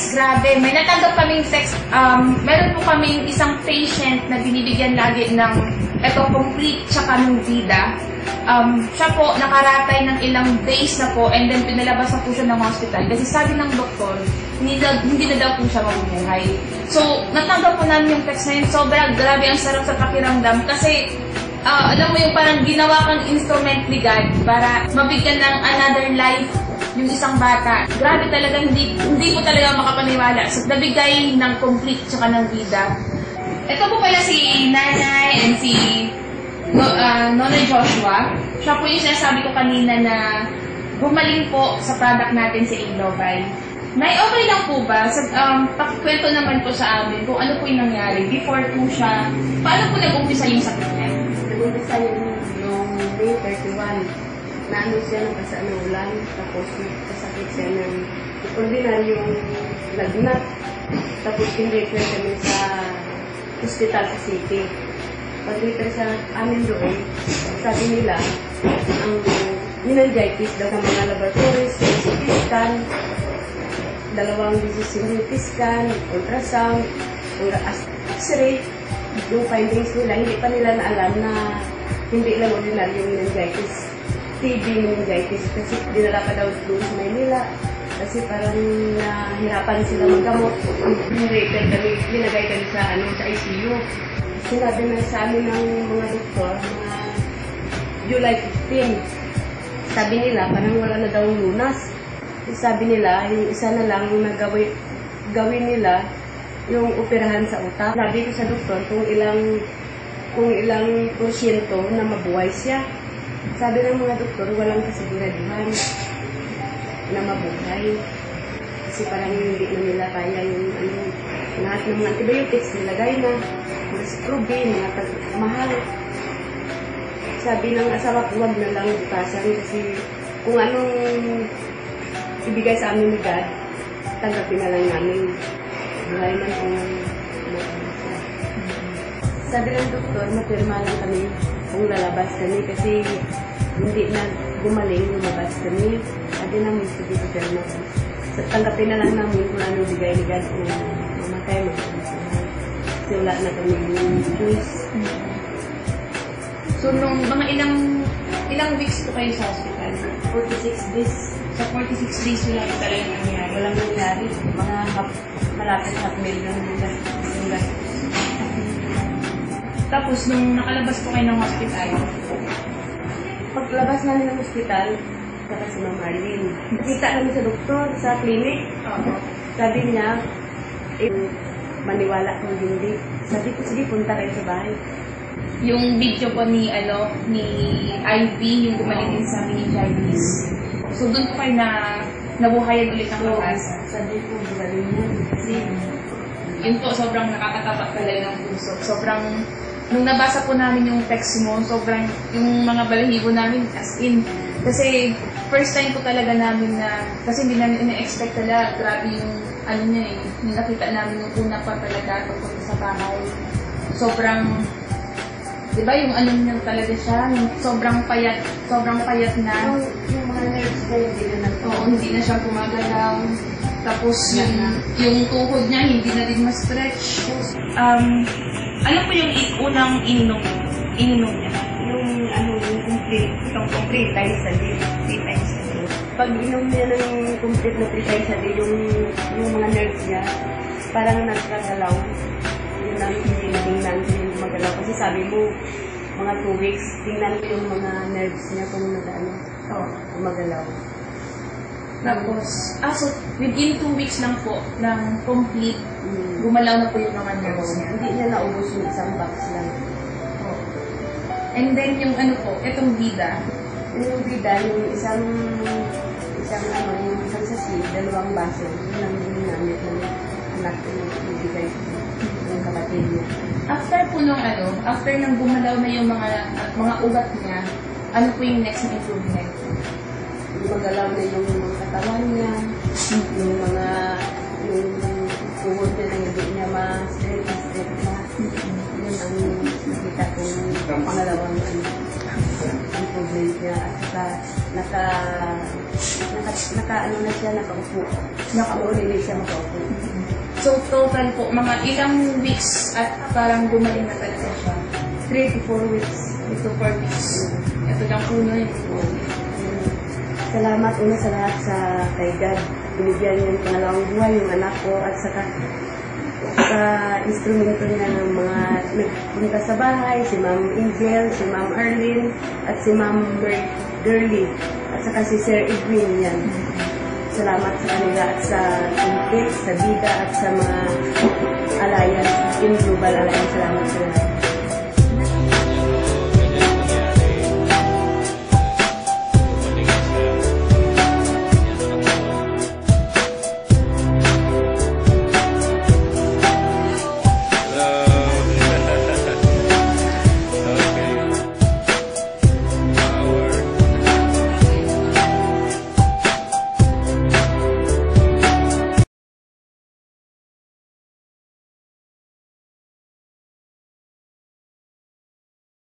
text, grabe. May natanggap kaming text. Meron po kaming isang patient na binibigyan lagi ng complete tsaka ng vida. Siya po nakaratay ng ilang days na po and then pinalabas na po siya ng hospital. Kasi sabi ng doktor, hindi na daw po siya mabubuhay. So, natanggap po namin yung text na yun. Sobrang grabe, ang sarap sa pakiramdam. Kasi, alam mo yung parang ginawa kang instrument ni God para mabigyan ng another life yung isang bata. Grabe talaga, hindi ko talaga makapaniwala. So, nabigay ng complete tsaka ng vida. Ito po pala si Nanay and si Nonoy Joshua. Siya po yung sinasabi ko kanina na gumaling po sa product natin si Ilovay. Nay, okay lang po ba? Pakikwento naman po sa amin kung ano po yung nangyari. Before po siya, paano po nag-umpisa yung sakit niya? Nag-umpisa yung May 31. Naano siya ng basa ng ulan, tapos kasakit siya ng ordinaryong lagnat. Tapos in-refer kami sa hospital sa city. Pag-refer sa amin doon, sabi nila, ang meningitis daw ng mga laboratories, CT scan, 2 CT scan, ultrasound, x-ray, yung findings nila, hindi pa nila naalam na hindi lang ordinaryong meningitis. TB meningitis kasi dinala pa daw doon sa Maynila kasi parang nahirapan sila maggamot. Binrated kami, binagay kami sa ICU. Sinabi na sa amin ng mga doktor na July 15. Sabi nila parang wala na daw lunas. Sabi nila yung isa na lang na gawin nila yung operahan sa utak. Sabi ko sa doktor kung ilang porsyento na mabuhay siya. Sabi ng mga doktor, walang kasiguraduhan na mabuhay. Kasi parang hindi na nila kaya yung lahat ng mga antibiotics nilagay na, mga scrubin, mga mahal. Sabi ng asawa ko, huwag na lang butasan kasi kung anong ibigay sa amin ni God, tanggapin na lang namin. Buhay man kung sabi ng doktor, mapirma lang kami kung lalabas kami kasi hindi na gumaling, lumabas kami. Sabi namin, sige, mapirma kami. So, tanggapin na lang namin kung anong bigay ni God kung mamatay, magpapasama. Kasi wala na kami yung choice. So, nung mga ilang weeks po kayo sa hospital? 46 days. Sa 46 days wala rin talaga nangyari? Walang nangyari. Mga malapit half million yung gastos. Tapos, nung nakalabas po kayo ng hospital? Paglabas namin ng hospital, saka si Ma'am Arlene. Nakita kami sa doktor, sa clinic. Sabi niya, maniwala kung hindi. Sabi ko, sige, punta kayo sa bahay. Yung video po ni Ivy, yung gumaling din sa meningitis. So, doon po kayo nabuhayan ulit ng pag-asa. Sabi ko, galing yan. Kasi, yun po, sobrang nakakatapak talaga ng puso. Sobrang, nung nabasa po namin yung text mo, sobrang, yung mga balahibo namin, as in. Kasi, first time po talaga namin na, kasi hindi namin ina-expect talaga, grabe yung, niya yung nakita namin yung una pa talaga, pagpunta sa bahay. Sobrang, diba yung niya talaga siya, yung sobrang payat na. yung mga nerves na hindi na hindi na siya gumagalaw. Tapos yung tuhod niya hindi na din ma-stretch. Ano po yung unang ininom niya? Yung complete, itong complete times a day. 3 times a day. Pag inom niya ng complete na 3 times a day, yung mga nerves niya, parang nagkagalaw. Yun namin tingnan yung magalaw. Kasi sabi mo, mga 2 weeks, tingnan ko yung mga nerves niya kung magalaw. Tapos, so within 2 weeks lang po ng complete, gumalaw na po yung mga nerves niya. Hindi niya naubos yung isang box lang. And then yung itong vida. Yung vida, yung isang sasi, 2 baso, yun ang ginamit ng anak ko yung bigay ng kapatid niya. After po nung after nang gumalaw na yung mga ugat niya, ano po yung next na improvement? Magalaw na yung mga katawan niya, yung tuhod niya na hindi niya ma-straight na. Yun ang nakita kong pangalawang improvement. treatment niya at saka ano na siya, nakaupo. Nakaulit siya makaupo. So, total po, mga ilang weeks at parang gumaling na talaga siya. 3 to 4 weeks. 3 to 4 weeks. Ito lang una yun. Salamat una sa lahat sa kay God. Binigyan niya yung pangalawang buhay, yung anak ko, at saka sa instrumento niya ng mga nagpunta sa bahay, si Ma'am Angel, si Ma'am Arlene, at si Ma'am Girlie, at saka si Sir Edwin yan. Salamat sa kanila at sa Team sa Vida at sa mga Alliance, Team Global Alliance. Salamat sa lahat.